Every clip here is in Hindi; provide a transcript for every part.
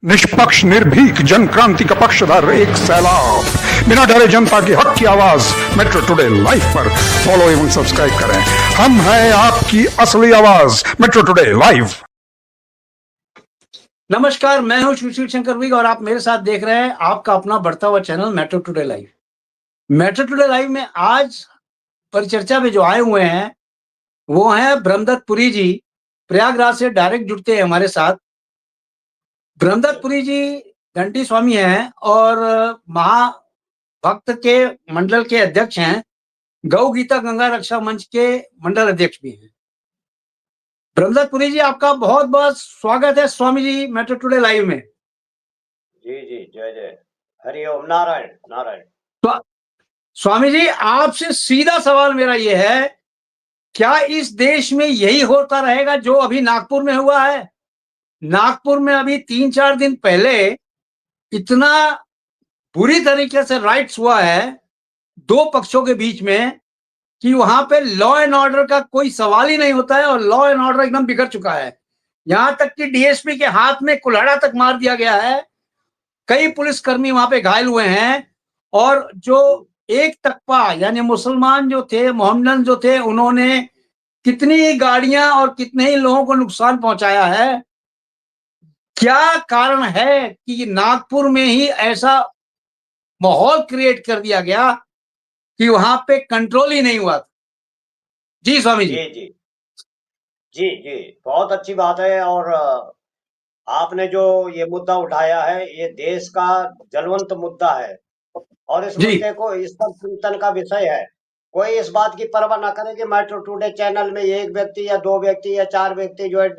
निष्पक्ष निर्भीक जन क्रांति का पक्षधर एक सैलाब, बिना डरे जनता की हक की आवाज मेट्रो टुडे लाइव पर फॉलो एवं सब्सक्राइब करें। हम हैं आपकी असली आवाज, मेट्रो टुडे लाइव। नमस्कार, मैं हूं सुशील शंकर विग और आप मेरे साथ देख रहे हैं आपका अपना बढ़ता हुआ channel metro today live. Metro today live में आज परिचर्चा में जो आए हुए हैं वो हैं ब्रह्मदत्त पुरी जी। प्रयागराज से डायरेक्ट जुड़ते हैं हमारे साथ। ब्रह्मदत्त पुरी जी घंटी स्वामी हैं और महाभक्त के मंडल के अध्यक्ष हैं। गौ गीता गंगा रक्षा मंच के मंडल अध्यक्ष भी हैं। ब्रह्मदत्त पुरी जी, आपका बहुत बहुत स्वागत है Swami ji metro today live में। जी जी, जय जय, हरि ओम, नारायण नारायण। तो स्वामी जी, आपसे सीधा सवाल मेरा ये है, क्या इस देश में यही होता रहेगा जो अभी नागपुर में हुआ है? नागपुर में अभी 3-4 दिन पहले इतना बुरी तरीके से राइट्स हुआ है दो पक्षों के बीच में कि वहां पे लॉ एंड ऑर्डर का कोई सवाल ही नहीं होता है और लॉ एंड ऑर्डर एकदम बिगड़ चुका है। यहां तक कि डीएसपी के हाथ में कुल्हाड़ा तक मार दिया गया है। कई पुलिसकर्मी वहां पे घायल हुए हैं और जो एक तकपा यानी मुसलमान जो थे, मोहम्मदन जो थे, उन्होंने कितनी ही गाड़ियां और कितने ही लोगों को नुकसान पहुंचाया है। क्या कारण है कि नागपुर में ही ऐसा माहौल क्रिएट कर दिया गया कि वहां पे कंट्रोल ही नहीं हुआ? जी स्वामी जी। जी जी जी जी, बहुत अच्छी बात है। और आपने जो ये मुद्दा उठाया है, ये देश का जलवंत मुद्दा है और इस जी मुद्दे को इस पर चिंतन का विषय है। कोई इस बात की परवाह ना करे कि मेट्रो टुडे चैनल में एक व्यक्ति या दो व्यक्ति या चार व्यक्ति जो है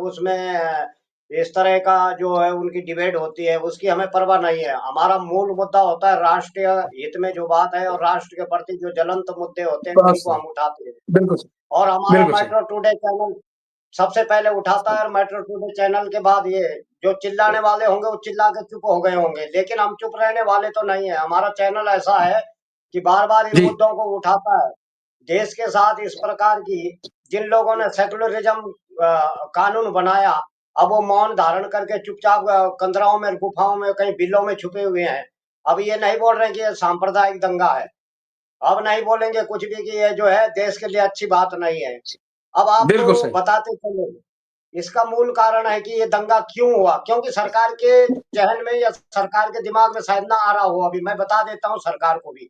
उसमें इस तरह का जो है उनकी डिबेट होती है, उसकी हमें परवाह नहीं है। हमारा मूल मुद्दा होता है राष्ट्रीय हित में जो बात है और राष्ट्र के प्रति जो ज्वलंत मुद्दे होते हैं बस उन्हीं को हम उठाते हैं। बिल्कुल सही, और हमारा बिल्कुल सही। मेट्रो टुडे चैनल सबसे पहले उठाता है और मेट्रो टुडे चैनल के बाद ये जो चिल्लाने वाले होंगे वो चिल्ला के चुप हो गए होंगे, लेकिन हम चुप रहने वाले तो नहीं है। हमारा चैनल ऐसा है कि बार बार इन जी मुद्दों को उठाता है। देश के साथ इस प्रकार की जिन लोगों ने सेकुलरिज्म कानून बनाया, अब वो मौन धारण करके चुपचाप कंदराओं में, गुफाओं में, कहीं बिलों में छुपे हुए हैं। अब ये नहीं बोल रहे कि ये सांप्रदायिक दंगा है, अब नहीं बोलेंगे कुछ भी कि ये जो है देश के लिए अच्छी बात नहीं है। अब आपको बिल्कुल सही। बताते चले, इसका मूल कारण है कि ये दंगा क्यों हुआ, क्योंकि सरकार के जहन में या सरकार के दिमाग में शायद ना आ रहा हो। अभी मैं बता देता हूँ सरकार को भी।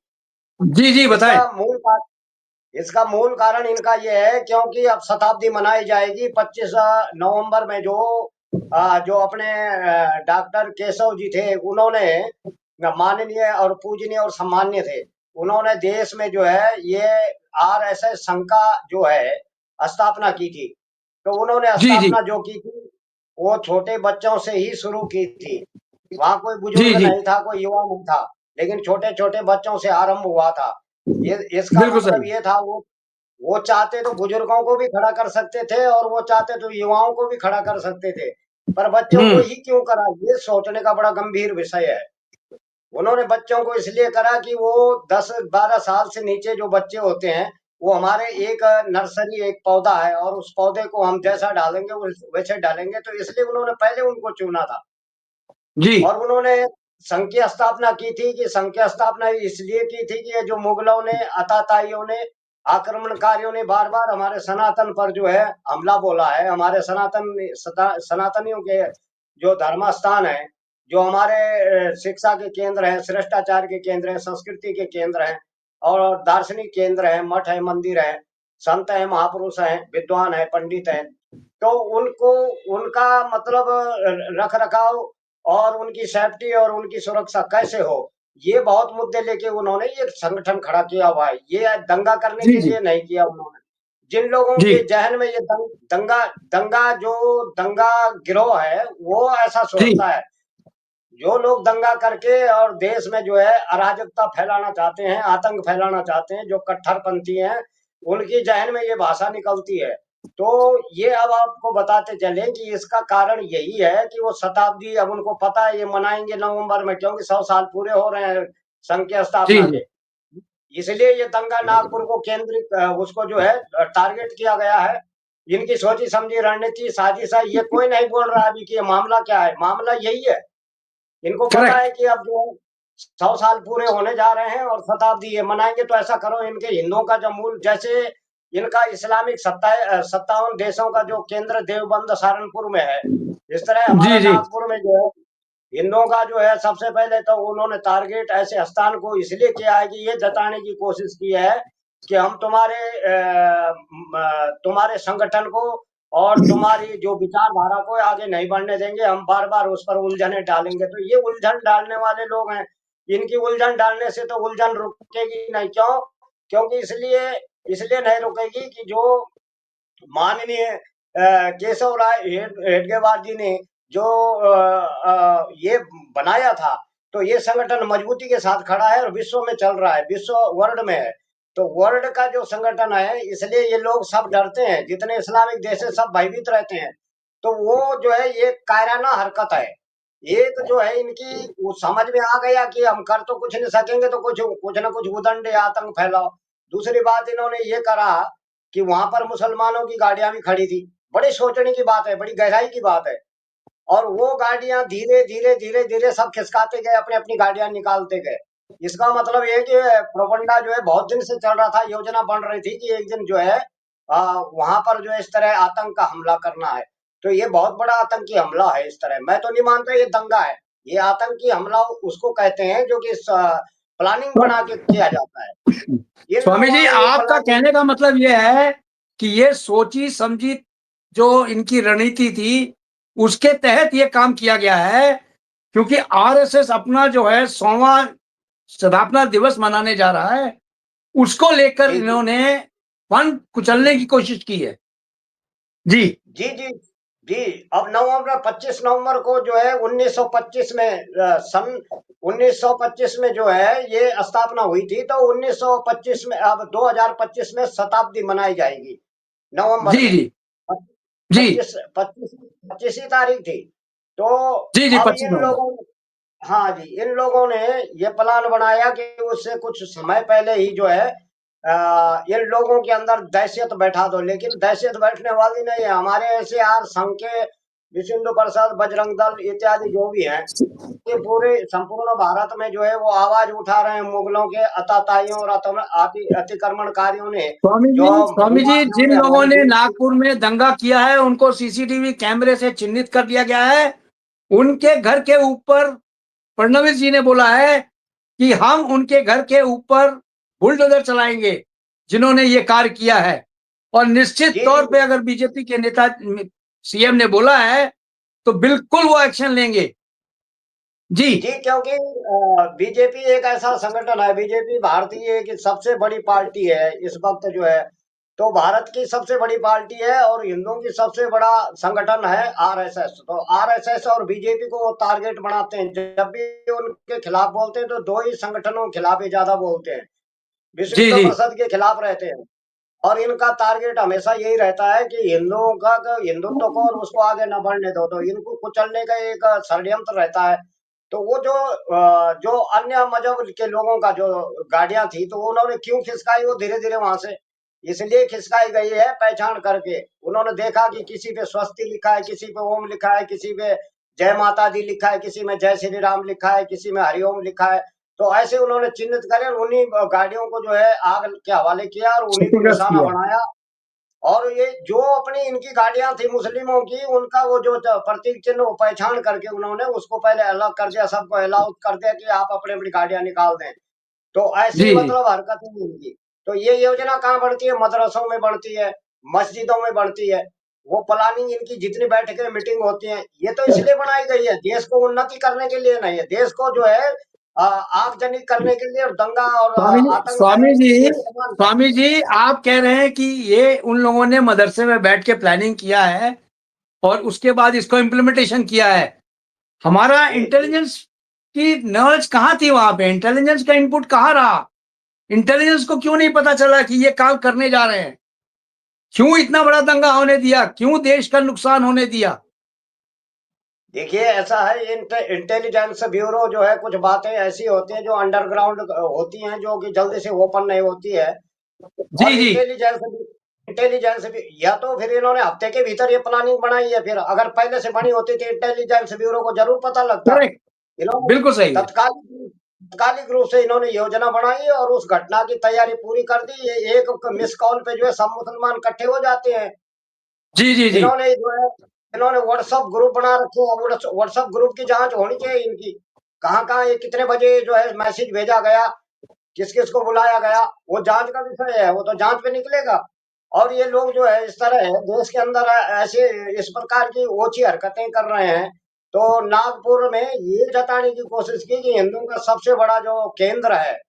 जी जी इसका बताएं। मूल कारण इसका मूल कारण इनका ये है क्योंकि अब शताब्दी मनाई जाएगी 25 नवंबर में। जो अपने डॉक्टर केशव जी थे, उन्होंने माननीय और पूजनीय और सम्मान्य थे। उन्होंने देश में जो है ये आरएसएस संघ का जो है स्थापना की थी। तो उन्होंने जी जी स्थापना जो की थी वो छोटे बच्चों से ही शुरू की थी। वहां कोई जी बुजुर्ग जी नहीं था, कोई युवा नहीं था, लेकिन छोटे छोटे बच्चों से आरंभ हुआ था। ये इसका बिल्कुल मतलब सही। ये था, वो चाहते तो बुजुर्गों को भी खड़ा कर सकते थे और वो चाहते तो युवाओं को भी खड़ा कर सकते थे, पर बच्चों को हम्म। ही क्यों करा, ये सोचने का बड़ा गंभीर विषय है। उन्होंने बच्चों को इसलिए करा कि वो 10-12 साल से नीचे जो बच्चे होते हैं वो हमारे एक नर्सरी, एक पौधा है और उस पौधे को हम जैसा डालेंगे वैसे डालेंगे, तो इसलिए उन्होंने पहले उनको चुना था। जी और उन्होंने संघ की स्थापना की थी कि संघ की स्थापना इसलिए की थी कि ये जो मुगलों ने, आताताइयों ने, आक्रमणकारियों ने बार बार हमारे सनातन पर जो है हमला बोला है, हमारे सनातनियों के जो धर्म स्थान है, जो हमारे शिक्षा के केंद्र है, श्रेष्ठाचार के केंद्र है, संस्कृति के केंद्र है और दार्शनिक केंद्र है, मठ है, मंदिर है, संत है, महापुरुष है, विद्वान है, पंडित है, तो उनको, उनका मतलब रख रखाव और उनकी सेफ्टी और उनकी सुरक्षा कैसे हो, ये बहुत मुद्दे लेके उन्होंने ये संगठन खड़ा किया हुआ है। ये दंगा करने जी के जी लिए नहीं किया उन्होंने। जिन लोगों जी के जहन में ये दंगा दंगा जो दंगा गिरोह है वो ऐसा जी सोचता है, जो लोग दंगा करके और देश में जो है अराजकता फैलाना चाहते हैं, आतंक फैलाना चाहते हैं, जो कट्टरपंथी हैं, उनकी जहन में ये भाषा निकलती है। तो ये अब आपको बताते चले कि इसका कारण यही है कि वो शताब्दी, अब उनको पता है ये मनाएंगे नवंबर में, क्योंकि 100 साल पूरे हो रहे हैं संघ की जी स्थापना जी के। इसलिए ये दंगा नागपुर को केंद्रित उसको जो है टारगेट किया गया है। इनकी सोची समझी रणनीति साजिश है, ये कोई नहीं बोल रहा अभी कि ये मामला क्या है। मामला यही है, इनको पता है करेक्ट। कि अब जो 100 साल पूरे होने जा रहे हैं और शताब्दी ये मनाएंगे, तो ऐसा करो इनके हिंदुओं का जो मूल, जैसे इनका इस्लामिक 57 देशों का जो केंद्र देवबंद सहारनपुर में है, इस तरह जी हमारा जी। नागपुर में जो है हिंदुओं का जो है, सबसे पहले तो उन्होंने टारगेट ऐसे स्थान को इसलिए किया है कि ये जताने की कोशिश की है कि हम तुम्हारे संगठन को और तुम्हारी जो विचारधारा को आगे नहीं बढ़ने देंगे, हम बार बार उस पर उलझने डालेंगे। तो ये उलझन डालने वाले लोग हैं, इनकी उलझन डालने से तो उलझन रुकेगी नहीं। क्यों? क्योंकि इसलिए इसलिए नहीं रुकेगी कि जो माननीय केशव राय हेडगेवार जी ने जो ये बनाया था, तो ये संगठन मजबूती के साथ खड़ा है और विश्व में चल रहा है, विश्व वर्ल्ड में है। तो वर्ल्ड का जो संगठन है, इसलिए ये लोग सब डरते हैं, जितने इस्लामिक देश है सब भयभीत रहते हैं। तो वो जो है ये कायराना हरकत है। एक जो है इनकी वो समझ में आ गया कि हम कर तो कुछ नहीं सकेंगे, तो कुछ ना कुछ उदंड या आतंक फैलाओ। दूसरी बात इन्होंने ये करा कि वहां पर मुसलमानों की गाड़ियां भी खड़ी थी। बड़ी सोचने की बात है, बड़ी गहराई की बात है। और वो गाड़ियां धीरे धीरे धीरे धीरे सब खिसकाते गए, अपनी अपनी गाड़ियां निकालते गए। इसका मतलब ये है कि प्रोपगंडा जो है बहुत दिन से चल रहा था, योजना बन रही थी कि एक दिन जो है वहां पर जो है इस तरह आतंक का हमला करना है। तो ये बहुत बड़ा आतंकी हमला है इस तरह। मैं तो नहीं मानता ये दंगा है, ये आतंकी हमला उसको कहते हैं जो कि प्लानिंग बना के किया जाता है। इन स्वामी लोगों जी, ने ये आपका प्लानिंग, कहने का मतलब ये है कि ये सोची समझी जो इनकी रणनीति थी, उसके तहत ये काम किया गया है, क्योंकि आरएसएस अपना जो है 100वां स्थापना दिवस मनाने जा रहा है, उसको लेकर जी जी इन्होंने फन कुचलने की कोशिश की है। जी जी जी जी। अब नवंबर 25 नवंबर को जो है 1925 में सन 1925 में जो है ये स्थापना हुई थी। तो 1925 में, अब 2025 में शताब्दी मनाई जाएगी नवंबर जी में। जी जी 25 तारीख थी। तो जी जी। अब 25 इन नवंबर। लोगों, हाँ जी, इन लोगों ने ये प्लान बनाया कि उससे कुछ समय पहले ही जो है इन लोगों के अंदर दहशत बैठा दो। लेकिन दहशत बैठने वाली नहीं है। हमारे ऐसे आर संघ के विश्व हिंदू परिषद, बजरंग दल इत्यादि जो भी हैं, ये पूरे संपूर्ण भारत में जो है वो आवाज उठा रहे हैं मुगलों के अताताइयों और अतिक्रमणकारियों ने, जो स्वामी जी, भूमाफियाओं जिन ने लोगों हमारे ने देश की। नागपुर में दंगा किया है उनको सीसीटीवी कैमरे से चिन्हित कर दिया गया है। उनके घर के ऊपर फडणवीस जी ने बोला है कि हम उनके घर के ऊपर बुलडोजर चलाएंगे जिन्होंने ये कार्य किया है। और निश्चित जी तौर जी पे अगर बीजेपी के नेता सीएम ने बोला है तो बिल्कुल वो एक्शन लेंगे। जी जी, क्योंकि बीजेपी एक ऐसा संगठन है, बीजेपी भारतीय की सबसे बड़ी पार्टी है इस वक्त जो है। तो भारत की सबसे बड़ी पार्टी है और हिंदुओं की सबसे बड़ा संगठन है आरएसएस। तो आरएसएस और बीजेपी को वो टारगेट बनाते हैं। जब भी उनके खिलाफ बोलते हैं तो दो ही संगठनों के खिलाफ ही ज्यादा बोलते हैं, विश्व जी हिंदू जी परिषद के खिलाफ रहते हैं। और इनका टारगेट हमेशा यही रहता है कि हिंदुओं का हिंदुत्व को और उसको आगे न बढ़ने दो। तो इनको कुचलने का एक षड्यंत्र रहता है। तो वो जो अन्य मजहब के लोगों का जो गाड़ियां थी, तो उन्होंने क्यों खिसकाई वो धीरे धीरे वहां से, इसलिए खिसकाई गई है पहचान करके। उन्होंने देखा कि किसी पे स्वस्ति लिखा है, किसी पे ओम लिखा है, किसी पे जय माता दी लिखा है, किसी में जय श्री राम लिखा है, किसी में हरिओम लिखा है। तो ऐसे उन्होंने चिन्हित करे और उन्हीं गाड़ियों को जो है आग के हवाले किया और उन्हीं को क्षतिग्रस्त निशाना किया। बनाया। और ये जो अपनी इनकी गाड़ियां थी मुस्लिमों की, उनका वो जो प्रतीक चिन्ह वो पहचान करके उन्होंने उसको पहले अलग कर दिया, सबको अलाउ कर दिया कि आप अपनी अपनी गाड़ियां निकाल दें। तो ऐसी जी जी मतलब हरकत है इनकी। तो ये योजना कहाँ बढ़ती है? मदरसों में बढ़ती है, मस्जिदों में बढ़ती है। वो प्लानिंग इनकी जितनी बैठकें मीटिंग होती हैं, ये तो इसलिए बनाई गई है, देश को उन्नति करने के लिए नहीं है, देश को जो है आगजनी करने के लिए और दंगा और स्वामी जी, आतंक फैलाने के लिए इस्तेमाल कर। स्वामी जी, आप कह रहे हैं कि ये उन लोगों ने मदरसे में बैठ के प्लानिंग किया है और उसके बाद इसको इम्प्लीमेंटेशन किया है। हमारा जी जी इंटेलिजेंस की नॉलेज कहाँ थी? वहां पे इंटेलिजेंस का इनपुट कहाँ रहा? इंटेलिजेंस को क्यों नहीं पता चला कि ये काम करने जा रहे हैं? क्यों इतना बड़ा दंगा होने दिया? क्यों देश का नुकसान होने दिया? देखिए, ऐसा है, इंटेलिजेंस ब्यूरो जो है, कुछ बातें ऐसी होती हैं जो अंडरग्राउंड होती हैं, जो कि जल्दी से ओपन नहीं होती है। जी और जी इंटेलिजेंस भी, या तो फिर इन्होंने हफ्ते के भीतर ये प्लानिंग बनाई है, फिर अगर पहले से बनी होती थी इंटेलिजेंस ब्यूरो को जरूर पता लगता। करेक्ट, इन्होंने बिल्कुल सही है। तात्कालिक रूप से इन्होंने योजना बनाई और उस घटना की तैयारी पूरी कर दी। ये एक मिस कॉल पे जो है सब मुसलमान इकट्ठे हो जाते हैं। जी, जी, जी। इन्होंने जो है इन्होंने व्हाट्सएप ग्रुप बना रखे हैं। व्हाट्सएप ग्रुप की जांच होनी चाहिए इनकी, कहाँ कहाँ ये कितने बजे जो है मैसेज भेजा गया, किस किस को बुलाया गया, वो जांच का विषय है, वो तो जांच पे निकलेगा। और ये लोग जो है इस तरह है देश के अंदर ऐसे इस प्रकार की ओछी हरकतें कर रहे हैं। तो नागपुर में ये जताने की कोशिश की कि हिंदुओं का सबसे बड़ा जो केंद्र है,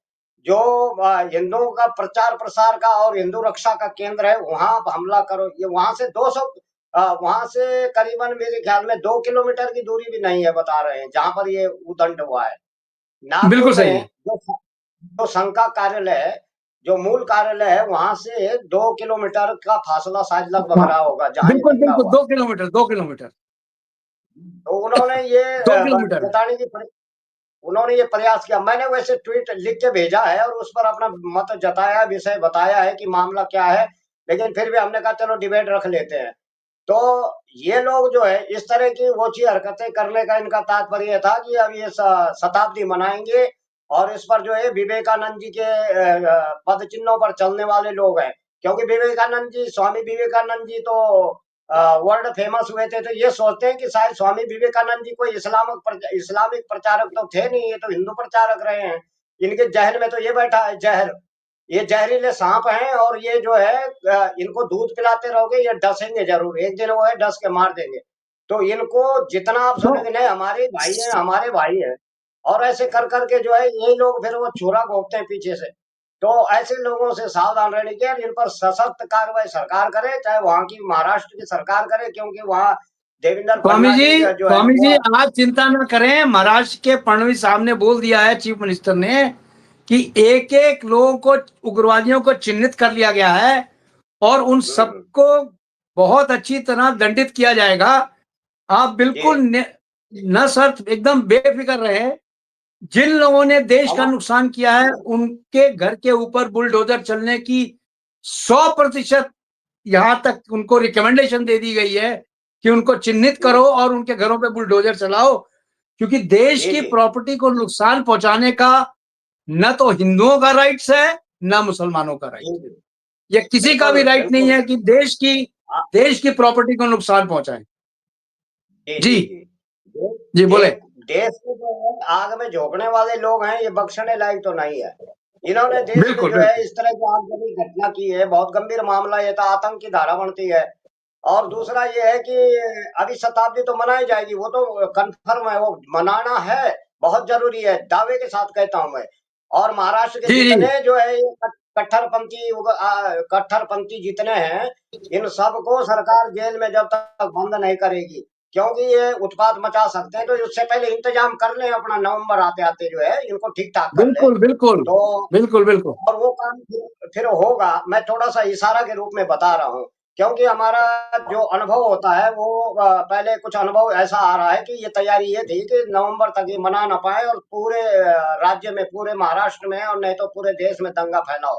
जो हिंदुओं का प्रचार प्रसार का और हिंदू रक्षा का केंद्र है, वहां आप हमला करो। ये वहां से 200 वहां से करीबन मेरे ख्याल में 2 किलोमीटर की दूरी भी नहीं है, बता रहे हैं, जहां पर ये उदंड हुआ है। नागपुर बिल्कुल सही में है। जो संघ का कार्यालय है, जो मूल कार्यालय है, वहां से 2 किलोमीटर का फासला शायद लगभग हाँ, रहा होगा जहां ये बिल्कुल, हमला बिल्कुल, हुआ। 2 किलोमीटर, 2 किलोमीटर, तो उन्होंने ये 2 किलोमीटर है। जताने की उन्होंने ये प्रयास किया। मैंने वैसे ट्वीट लिख के भेजा है और उस पर अपना मत जताया, विषय बताया है कि मामला क्या है, लेकिन फिर भी हमने कहा चलो डिबेट रख लेते हैं। तो ये लोग जो है इस तरह की ओछी हरकतें करने का इनका तात्पर्य था कि अब ये शताब्दी मनाएंगे और इस पर जो है विवेकानंद जी के पद चिन्हों पर चलने वाले लोग हैं। क्योंकि विवेकानंद जी, स्वामी विवेकानंद जी तो वर्ल्ड फेमस हुए थे, तो ये सोचते हैं कि शायद स्वामी विवेकानंद जी कोई इस्लामिक प्रचारक तो थे नहीं, ये तो हिंदू प्रचारक रहे हैं। इनके जहन में तो ये बैठा है जहर, ये जहरीले सांप हैं और ये जो है इनको दूध पिलाते रहोगे ये डसेंगे जरूर, एक दिन वो है डस के मार देंगे। तो इनको जितना आप तो सुनोगे नहीं हमारे भाई हैं, हमारे भाई हैं, और ऐसे कर करके जो है ये लोग फिर वो छुरा घोंपते हैं पीछे से। तो ऐसे लोगों से सावधान रहने की और इन पर सशक्त कार्रवाई सरकार करे, चाहे वहां की महाराष्ट्र की सरकार करे, क्योंकि वहां देवेंद्र फडणवीस जो है स्वामी जी, वो आप चिंता न करें। महाराष्ट्र के फडणवीस साहब ने बोल दिया है, चीफ मिनिस्टर ने, कि एक एक लोगों को, उग्रवादियों को चिन्हित कर लिया गया है और उन हम्म, सबको बहुत अच्छी तरह दंडित किया जाएगा। आप जी। बिल्कुल न शर्त एकदम बेफिक्र रहे। जिन लोगों ने देश अब का नुकसान किया है उनके घर के ऊपर बुलडोजर चलने की 100% यहां तक उनको रिकमेंडेशन दे दी गई है कि उनको चिन्हित जी करो और उनके घरों पे बुलडोजर चलाओ, क्योंकि देश जी की जी प्रॉपर्टी को नुकसान पहुंचाने का न तो हिंदुओं का राइट्स है न मुसलमानों का राइट जी है। जी, या किसी का बिल्कुल भी राइट नहीं बिल्कुल है कि बिल्कुल। हाँ, देश की प्रॉपर्टी को नुकसान पहुंचाए। जी जी, जी जी। दे, जी दे, बोले। देश के जो है आग में झोंकने वाले लोग हैं, ये बख्शने लायक तो नहीं है। इन्होंने देश में बिल्कुल, जो है बिल्कुल। इस तरह की आगजनी घटना की है, बहुत गंभीर मामला, ये तो आतंक की धारा बनती है। और दूसरा ये है कि अभी शताब्दी तो मनाई जाएगी, वो तो कंफर्म है, वो मनाना है, बहुत जरूरी है, दावे के साथ कहता हूं मैं। और महाराष्ट्र के जी, जी। जितने जो है ये कट्टरपंथी जितने हैं, इन सबको सरकार जेल में जब तक बंद नहीं करेगी, क्योंकि ये उत्पात मचा सकते हैं, तो उससे पहले इंतजाम कर लें अपना, नवंबर आते आते जो है इनको ठीक ठाक कर लें। बिल्कुल, बिल्कुल। तो बिल्कुल, बिल्कुल। और वो काम फिर होगा। मैं थोड़ा सा इशारा के रूप में बता रहा हूँ, क्योंकि हमारा जो अनुभव होता है वो पहले कुछ अनुभव ऐसा आ रहा है कि ये तैयारी ये थी कि नवंबर तक ये मना ना पाए और पूरे राज्य में, पूरे महाराष्ट्र में और नहीं तो पूरे देश में दंगा फैलाओ।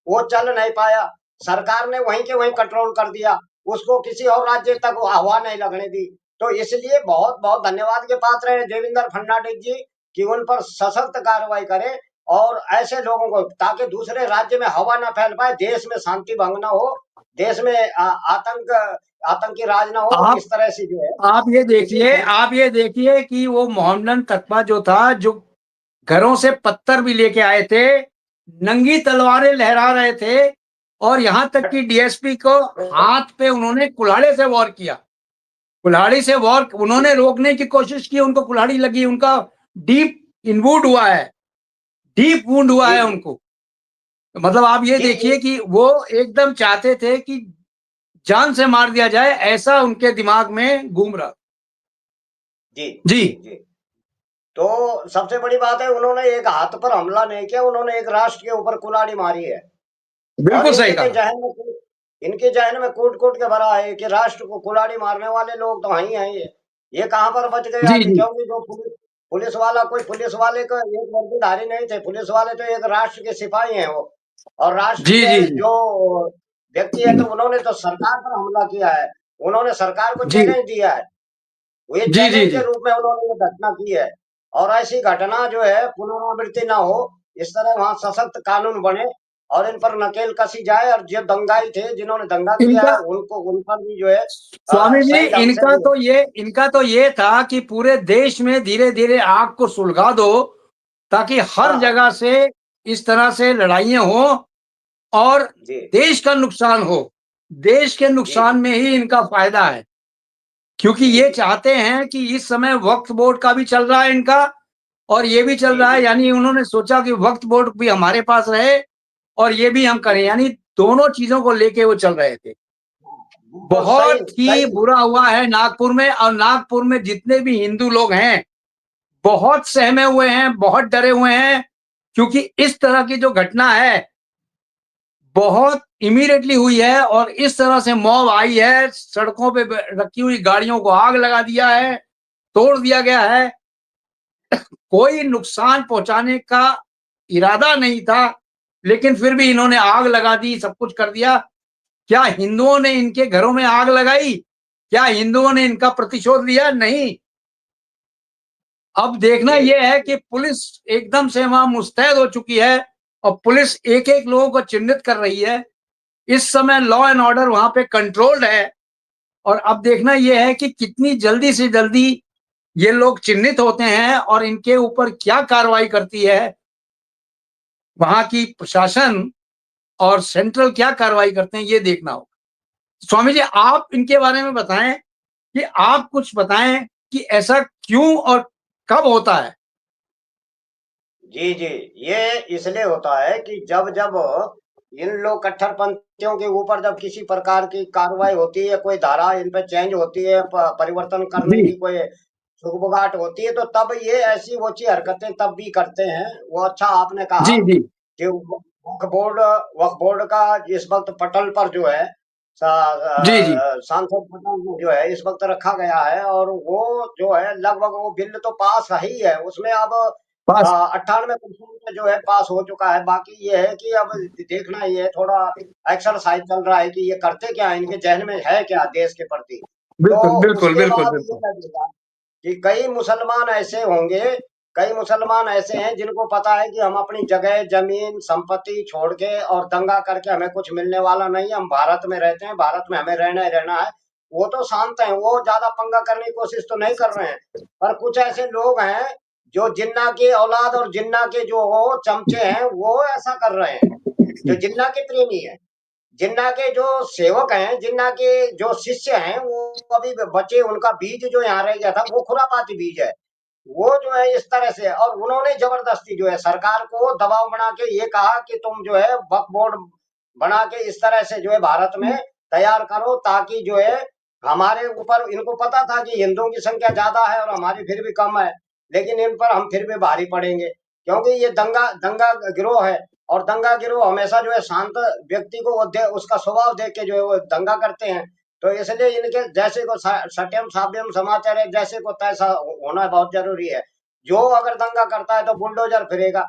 वो चल नहीं पाया, सरकार ने वहीं के वहीं कंट्रोल कर दिया, उसको किसी और राज्य तक वो हवा नहीं लगने दी। तो इसलिए बहुत बहुत धन्यवाद के पात्र हैं देवेंद्र फडणवीस जी कि उन पर सशक्त कार्रवाई करें और ऐसे लोगों को, ताकि दूसरे राज्य में हवा ना फैल पाए, देश में शांति भंग ना हो, देश में आतंकी राज ना हो, और आप इस तरह से जो है आप ये किसी देखिए आप ये देखिए कि वो मोहम्मदन तकवा जो था, जो घरों से पत्थर भी लेके आए थे, नंगी तलवारें लहरा रहे थे, और यहां तक कि डीएसपी को हाथ पे उन्होंने कुल्हाड़े से वॉर किया। कुल्हाड़ी से वॉर उन्होंने रोकने की कोशिश की, उनको कुल्हाड़ी लगी, उनका डीप इनवूड हुआ है, डीप वुंड हुआ जी है जी उनको। मतलब आप ये जी जी देखिए कि वो एकदम चाहते थे कि जान से मार दिया जाए, ऐसा उनके दिमाग में घूम रहा। जी जी, जी जी। तो सबसे बड़ी बात है, उन्होंने एक हाथ पर हमला नहीं किया, उन्होंने एक राष्ट्र के ऊपर कुल्हाड़ी मारी है। और बिल्कुल सही कहा। इनके जहन में कूट कूट के भरा है कि राष्ट्र को कुल्हाड़ी मारने वाले लोग तो हैं ही। ये कहाँ पर बच गए जी, आगे, जी। क्योंकि जो पुलिस वाला, कोई पुलिस वाले का एक वर्दीधारी नहीं थे, पुलिस वाले तो एक राष्ट्र के सिपाही हैं वो। और राष्ट्र जी, के जी, जी। जो व्यक्ति है, तो उन्होंने तो सरकार पर हमला किया है, उन्होंने सरकार को जी चैलेंज दिया है, ये जी जी चैलेंज जी। के रूप में उन्होंने ये घटना की है। और ऐसी घटना जो है पुनरावृत्ति ना हो, इस तरह वहां सशक्त कानून बने और इन पर नकेल कसी जाए, और जो दंगाई थे जिन्होंने दंगा किया इनका है उनको, उन पर भी जो है स्वामी जी, सही ढंग से जो इनका तो ये था कि पूरे देश में धीरे धीरे आग को सुलगा दो, ताकि हर हाँ हाँ जगह से इस तरह से लड़ाइयां हो और जी देश का नुकसान हो। देश के जी नुकसान जी में ही इनका फायदा है, क्योंकि जी ये जी चाहते हैं कि इस समय वक्फ बोर्ड का भी चल रहा है इनका, और ये भी चल जी रहा है, जी यानी उन्होंने सोचा कि वक्फ बोर्ड भी हमारे पास रहे और ये भी हम करें, जी यानी दोनों चीजों को लेके वो चल रहे थे। बिल्कुल सही बहुत ही सही। बुरा हुआ है नागपुर में, और नागपुर में जितने भी हिंदू लोग हैं बहुत सहमे हुए हैं, बहुत डरे हुए हैं, क्योंकि इस तरह की जो घटना है बहुत इमीडिएटली हुई है, और इस तरह से मॉब आई है, सड़कों पे रखी हुई गाड़ियों को आग लगा दिया है, तोड़ दिया गया है। कोई नुकसान पहुंचाने का इरादा नहीं था, लेकिन फिर भी इन्होंने आग लगा दी, सब कुछ कर दिया। क्या हिंदुओं ने इनके घरों में आग लगाई? क्या हिंदुओं ने इनका प्रतिशोध लिया? नहीं। अब देखना जी यह है कि पुलिस एकदम से वहां मुस्तैद हो चुकी है, और पुलिस एक एक लोगों को चिन्हित कर रही है। इस समय लॉ एंड ऑर्डर वहां पे कंट्रोल्ड है, और अब देखना यह है कि कितनी जल्दी से जल्दी ये लोग चिन्हित होते हैं और इनके ऊपर क्या कार्रवाई करती है वहां की प्रशासन, और सेंट्रल क्या कार्रवाई करते हैं, ये देखना होगा। स्वामी जी, आप इनके बारे में बताएं, कि आप कुछ बताएं कि ऐसा क्यों और कब होता है। जी जी, ये इसलिए होता है कि जब जब इन लोग कट्टरपंथियों के ऊपर जब किसी प्रकार की कार्रवाई होती है, कोई धारा इन पे चेंज होती है, परिवर्तन करने जी की कोई सुगबुगाहट होती है, तो तब ये ऐसी वोची हरकतें तब भी करते हैं। वो अच्छा आपने कहा जी जी कि वक्फ बोर्ड का इस वक्त पटल पर जो है जी जी। सांसद पटल में जो है इस वक्त रखा गया है, और वो जो है लगभग वो बिल तो पास ही है, उसमें अब पास। 98% जो है पास हो चुका है। बाकी ये है कि अब देखना ये है, थोड़ा एक्सरसाइज चल रहा है कि ये करते क्या हैं, इनके जहन में है क्या देश के प्रति। तो बिल्कुल बिल्कुल उसके बिल्कुल बाद ये बिल्कुल। लगेगा कि कई मुसलमान ऐसे होंगे, कई मुसलमान ऐसे हैं जिनको पता है कि हम अपनी जगह जमीन संपत्ति छोड़ के और दंगा करके हमें कुछ मिलने वाला नहीं है, हम भारत में रहते हैं, भारत में हमें रहना ही रहना है। वो तो शांत हैं, वो ज्यादा पंगा करने की कोशिश तो नहीं कर रहे हैं। पर कुछ ऐसे लोग हैं जो जिन्ना के औलाद और जिन्ना के जो चमचे हैं, वो ऐसा कर रहे हैं, जो जिन्ना के प्रेमी है, जिन्ना के जो सेवक हैं, जिन्ना के जो शिष्य हैं, वो अभी बचे, उनका बीज जो यहाँ रह गया था वो खुरापाती बीज है। वो जो है इस तरह से, और उन्होंने जबरदस्ती जो है सरकार को दबाव बना के ये कहा कि तुम जो है वक्फ बोर्ड बना के इस तरह से जो है भारत में तैयार करो, ताकि जो है हमारे ऊपर, इनको पता था कि हिंदुओं की संख्या ज्यादा है और हमारी फिर भी कम है, लेकिन इन पर हम फिर भी भारी पड़ेंगे, क्योंकि ये दंगा दंगा गिरोह है। और दंगा गिरोह हमेशा जो है शांत व्यक्ति को वो उसका स्वभाव देख के जो है वो दंगा करते हैं। तो इसलिए इनके जैसे को सत्यम साध्यम समाचार है, जैसे को तैसा होना बहुत जरूरी है। जो अगर दंगा करता है तो बुलडोजर फिरेगा।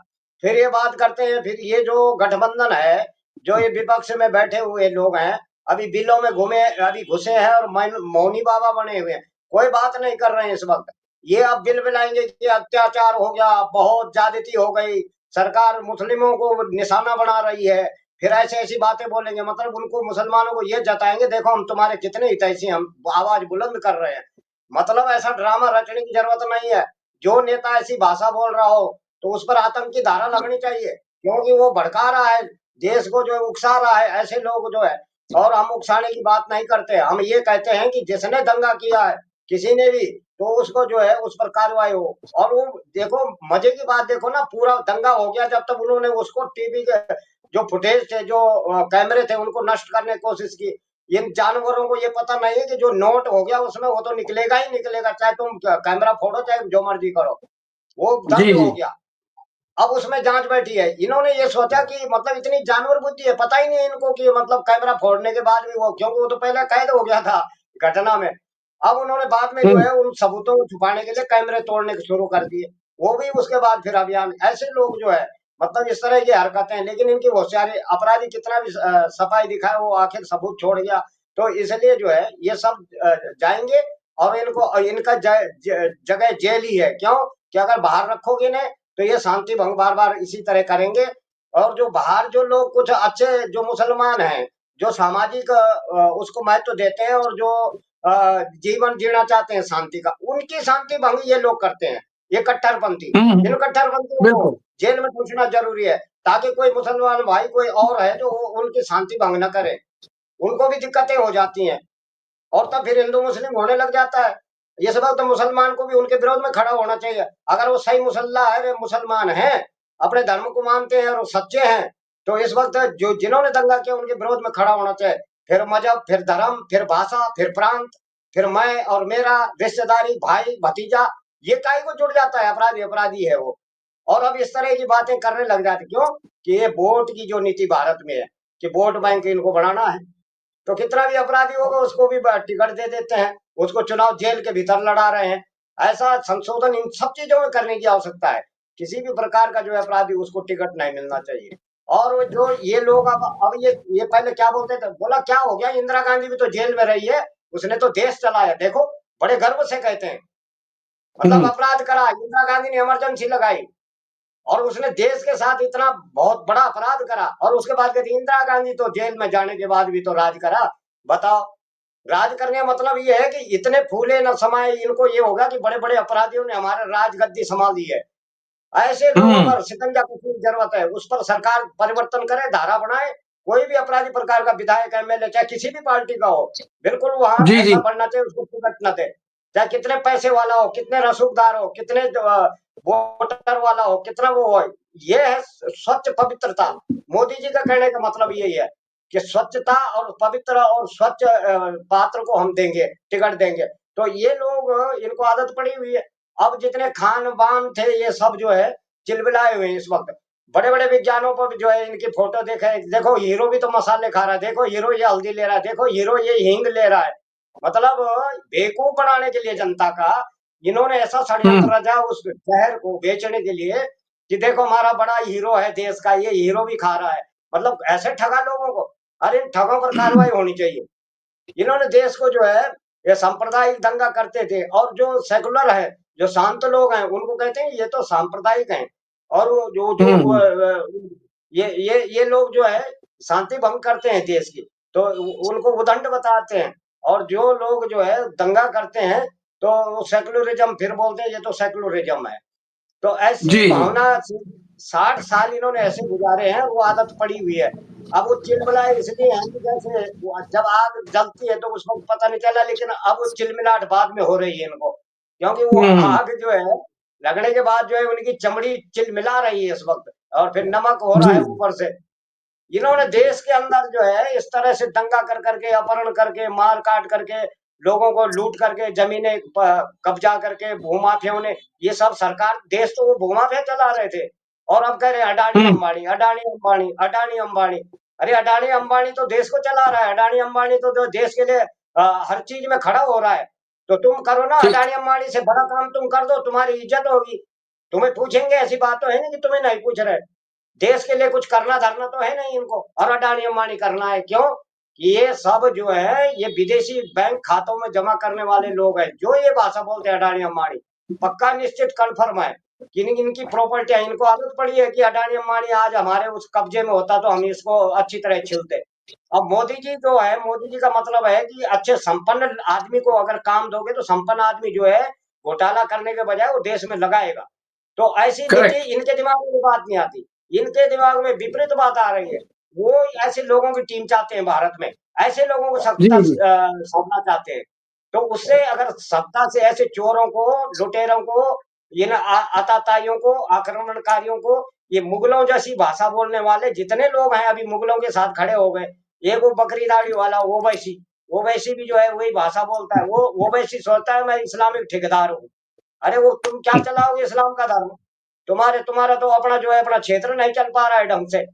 फिर ये बात करते हैं, फिर ये जो गठबंधन है, जो ये विपक्ष में बैठे हुए लोग हैं, अभी बिलों में अभी घुसे हैं और मौनी बाबा बने हुए हैं, कोई बात नहीं कर रहे हैं इस वक्त। ये अब बिल बिलाएंगे कि अत्याचार हो गया, बहुत ज्यादती हो गई, सरकार मुस्लिमों को निशाना बना रही है, फिर ऐसे ऐसी बातें बोलेंगे, मतलब उनको मुसलमानों को ये जताएंगे देखो हम तुम्हारे कितने हितैषी, हम आवाज बुलंद कर रहे हैं। मतलब ऐसा ड्रामा रचने की जरूरत नहीं है। जो नेता ऐसी भाषा बोल रहा हो तो उस पर आतंक की धारा लगनी चाहिए, क्योंकि वो भड़का रहा है, देश को जो है उकसा रहा है, ऐसे लोग जो है। और हम उकसाने की बात नहीं करते, हम ये कहते हैं कि जिसने दंगा किया है किसी ने भी, तो उसको जो है उस पर कार्रवाई हो। और वो देखो, मजे की बात देखो ना, पूरा दंगा हो गया जब तक उन्होंने उसको टीवी के जो फुटेज थे, जो कैमरे थे, उनको नष्ट करने की कोशिश की। इन जानवरों को ये पता नहीं है कि जो नोट हो गया उसमें वो तो निकलेगा ही निकलेगा, चाहे तुम कैमरा फोड़ो चाहे जो मर्जी करो, वो जी दंग जी हो गया। अब उसमें जांच बैठी है, इन्होंने ये सोचा कि मतलब इतनी जानवर बुद्धि है, पता ही नहीं है इनको कि मतलब कैमरा फोड़ने के बाद भी वो, क्योंकि वो तो पहले कैद हो गया था घटना में। अब उन्होंने बाद में जो हम्म। है उन सबूतों को छुपाने के लिए कैमरे तोड़ने शुरू कर दिए, वो भी उसके बाद फिर अभियान। ऐसे लोग जो है मतलब इस तरह की हरकतें हैं। लेकिन इनकी होशियारी, अपराधी कितना भी सफाई दिखाए, वो आखिर सबूत छोड़ गया। तो इसलिए जो है ये सब जाएंगे, और इनको इनका जगह जेल ही है। क्यों कि अगर बाहर रखोगे ना तो ये शांति भंग बार बार इसी तरह करेंगे। और जो बाहर जो लोग कुछ अच्छे जो मुसलमान हैं, जो सामाजिक उसको महत्व देते हैं, और जो जीवन जीना चाहते हैं शांति का, उनकी शांति भंग ये लोग करते हैं, ये कट्टरपंथी। इन कट्टरपंथियों को बिल्कुल। जेल में ठूसना जरूरी है, ताकि कोई मुसलमान भाई कोई और है जो उनकी शांति भंग न करे। उनको भी दिक्कतें हो जाती हैं, और तब फिर हिंदू मुस्लिम होने लग जाता है। इस वक्त तो मुसलमान को भी उनके विरोध में खड़ा होना चाहिए। अगर वो सही मुसल्ला है, वे मुसलमान हैं, अपने धर्म को मानते हैं और वो सच्चे हैं, तो इस वक्त जो जिन्होंने दंगा किया उनके विरोध में खड़ा होना चाहिए। फिर मजहब, फिर धर्म, फिर भाषा, फिर प्रांत, फिर मैं और मेरा, रिश्तेदारी, भाई भतीजा, ये काहे को जुड़ जाता है? अपराधी अपराधी है वो। और अब इस तरह की बातें करने लग जाते, क्यों कि ये वोट की जो नीति भारत में है कि वोट बैंक इनको बढ़ाना है, तो कितना भी अपराधी होगा उसको भी टिकट दे देते हैं, उसको चुनाव जेल के भीतर लड़ा रहे हैं। ऐसा संशोधन इन सब चीजों में करने की आवश्यकता है। किसी भी प्रकार का जो है अपराधी, उसको टिकट नहीं मिलना चाहिए। और वो जो ये लोग अब ये पहले क्या बोलते थे, बोला क्या हो गया, इंदिरा गांधी भी तो जेल में रही है, उसने तो देश चलाया, देखो बड़े गर्व से कहते हैं। मतलब अपराध करा, इंदिरा गांधी ने इमरजेंसी लगाई, और उसने देश के साथ इतना बहुत बड़ा अपराध करा, और उसके बाद कहती इंदिरा गांधी तो जेल में जाने के बाद भी तो राज करा। बताओ, राज करने का मतलब ये है कि इतने फूले न समाये, इनको ये होगा कि बड़े बड़े अपराधियों ने हमारे राज गद्दी संभाल दी है। ऐसे लोगों पर शिकंजा कसने की जरूरत है, उस पर सरकार परिवर्तन करे, धारा बनाए। कोई भी अपराधी प्रकार का विधायक, एमएलए, चाहे किसी भी पार्टी का हो, बिल्कुल वहां जी जी। ऐसा बनना चाहिए, उसको टिकट न दे। चाहे कितने पैसे वाला हो, कितने रसूखदार हो, कितने वोटर वाला हो, कितना वो हो, ये है स्वच्छ पवित्रता। मोदी जी का कहने का मतलब यही है कि स्वच्छता और पवित्र और स्वच्छ पात्र को हम देंगे, टिकट देंगे। तो ये लोग, इनको आदत पड़ी हुई है। अब जितने खान बान थे ये सब जो है चिलबिलाए हुए हैं इस वक्त। बड़े बड़े विज्ञानों पर जो है इनकी फोटो देखे, देखो हीरो भी तो मसाले खा रहा है, देखो हीरो ये हल्दी ले रहा है, देखो हीरो ये हींग ले रहा है। मतलब बेवकूफ बनाने के लिए जनता का इन्होंने ऐसा षड्यंत्र रचा उस शहर को बेचने के लिए कि देखो हमारा बड़ा हीरो है देश का, ये हीरो भी खा रहा है। मतलब ऐसे ठगा लोगों को। अरे इन ठगों पर कार्रवाई होनी चाहिए। इन्होंने देश को जो है, ये सांप्रदायिक दंगा करते थे, और जो सेकुलर है, जो शांत लोग हैं, उनको कहते हैं ये तो सांप्रदायिक हैं। और वो जो जो ये लोग जो है शांति भंग करते हैं देश की, तो उनको उदंड बताते हैं। और जो लोग जो है दंगा करते हैं, तो सेकुलरिज्म फिर बोलते हैं ये तो सेकुलरिज्म है। तो ऐसी जी जी। भावना 60 साल इन्होंने ऐसे गुजारे हैं, वो आदत पड़ी हुई है। अब वो चिलमिलाए इसलिए हैं कि जैसे जब आग जलती है तो उसको पता नहीं चला, लेकिन अब वो चिलमिलाहट बाद में हो रही है इनको, क्योंकि वो आग जो है लगने के बाद जो है उनकी चमड़ी चिलमिला रही है इस वक्त, और फिर नमक हो रहा जी है ऊपर से। इन्होंने देश के अंदर जो है इस तरह से दंगा कर करके, अपहरण करके, मार काट करके, लोगों को लूट करके, जमीनें कब्जा करके, भूमाफियाओं ने, ये सब सरकार, देश तो वो भूमाफिया चला रहे थे। और अब कह रहे हैं अडानी अंबानी, अडानी अंबानी, अडानी अंबानी। अरे अडानी अंबानी तो देश को चला रहा है, अडानी अंबानी तो जो देश के लिए हर चीज में खड़ा हो रहा है। तो तुम करो ना, ठीक। अडानी अंबानी से बड़ा काम तुम कर दो, तुम्हारी इज्जत होगी। तुम्हें पूछेंगे, ऐसी बात तो है नहीं कि तुम्हें नहीं पूछ रहे। देश के लिए कुछ करना धरना तो है नहीं इनको, और अडानी अंबानी करना है। क्यों कि ये सब जो है ये विदेशी बैंक खातों में जमा करने वाले लोग हैं, जो ये भाषा बोलते हैं अडानी अंबानी। पक्का निश्चित कन्फर्म है कि इनकी प्रॉपर्टी है, इनको आदत पड़ी है कि अडानी अंबानी आज हमारे उस कब्जे में होता तो हम इसको अच्छी तरह छीलते। अब मोदी जी जो है, मोदी जी का मतलब है कि अच्छे संपन्न आदमी को अगर काम दोगे तो संपन्न आदमी जो है घोटाला करने के बजाय वो देश में लगाएगा। तो ऐसी नीति करेक्ट। इनके दिमाग में बात नहीं आती, इनके दिमाग में विपरीत बात आ रही है। वो ऐसे लोगों की टीम चाहते हैं भारत में, ऐसे लोगों को जी सत्ता जी। सौंपना चाहते हैं। तो उससे अगर सत्ता से ऐसे चोरों को, लुटेरों को, ये ना आताताइयों को, आक्रमणकारियों को, ये मुगलों जैसी भाषा बोलने वाले जितने लोग हैं अभी मुगलों के साथ खड़े हो गए। एक वो बकरी दाढ़ी वाला ओवैसी भी जो है वही भाषा बोलता है। वो ओवैसी सोचता है मैं इस्लामिक ठेकेदार हूँ। अरे वो तुम क्या चलाओगे इस्लाम का धर्म? तुम्हारा तो अपना जो है अपना क्षेत्र नहीं चल पा रहा है ढंग से।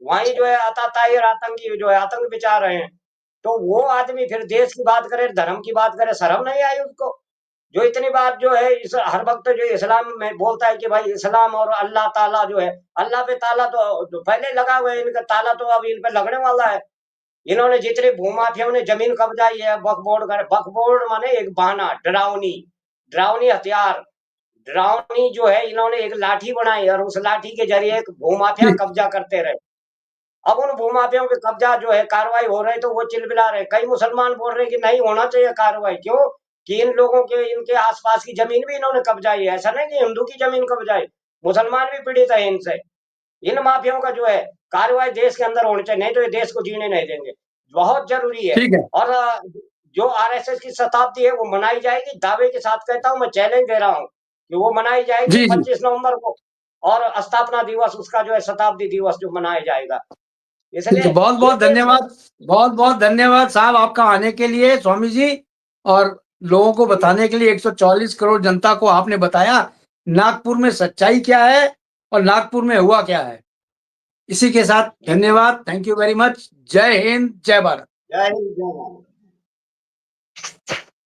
वहीं जो है आताताई और आतंकी जो है आतंक बिचा रहे हैं। तो वो आदमी फिर देश की बात करे, धर्म की बात करे, शर्म नहीं आई उसको? जो इतनी बार जो है इस हर वक्त जो इस्लाम में बोलता है कि भाई इस्लाम और अल्लाह ताला जो है, अल्लाह पे ताला तो पहले लगा हुआ है, इनका ताला तो अब इन पे लगने वाला है। इन्होंने जितने भूमाफियाओं ने जमीन कब्जाई है, वक्फ बोर्ड माने एक बहाना, डरावनी हथियार, डरावनी जो है इन्होंने एक लाठी बनाई और उस लाठी के जरिए एक भूमाफिया ठीक। कब्जा करते रहे। अब उन भूमाफियाओं पे कब्जा जो है कार्रवाई हो रही, तो वो चिलबिला रहे। कई मुसलमान बोल रहे हैं कि नहीं होना चाहिए कार्रवाई। क्यों? कि इन लोगों के इनके आसपास की जमीन भी इन्होंने कब्जाई है। ऐसा नहीं कि हिंदू की जमीन कब्जाई, मुसलमान भी पीड़ित है इनसे। इन माफियाओं का जो है कार्रवाई देश के अंदर होनी चाहिए, नहीं तो ये देश को जीने नहीं देंगे। बहुत जरूरी है। ठीक है। और जो आरएसएस की शताब्दी है वो मनाई जाएगी, दावे के साथ कहता हूं, मैं चैलेंज दे रहा हूं कि वो मनाई जाएगी जी जी 25 नवंबर को, और स्थापना दिवस उसका जो है शताब्दी दिवस जो मनाया जाएगा। ठीक है, इसलिए बहुत ये बहुत धन्यवाद। बहुत बहुत धन्यवाद साहब आपका आने के लिए स्वामी जी, और लोगों को बताने के लिए 140 करोड़ जनता को आपने बताया नागपुर में सच्चाई क्या है और नागपुर में हुआ क्या है। इसी के साथ धन्यवाद। Thank you very much. जय हिंद, जय भारत। जय हिंद, जय भारत।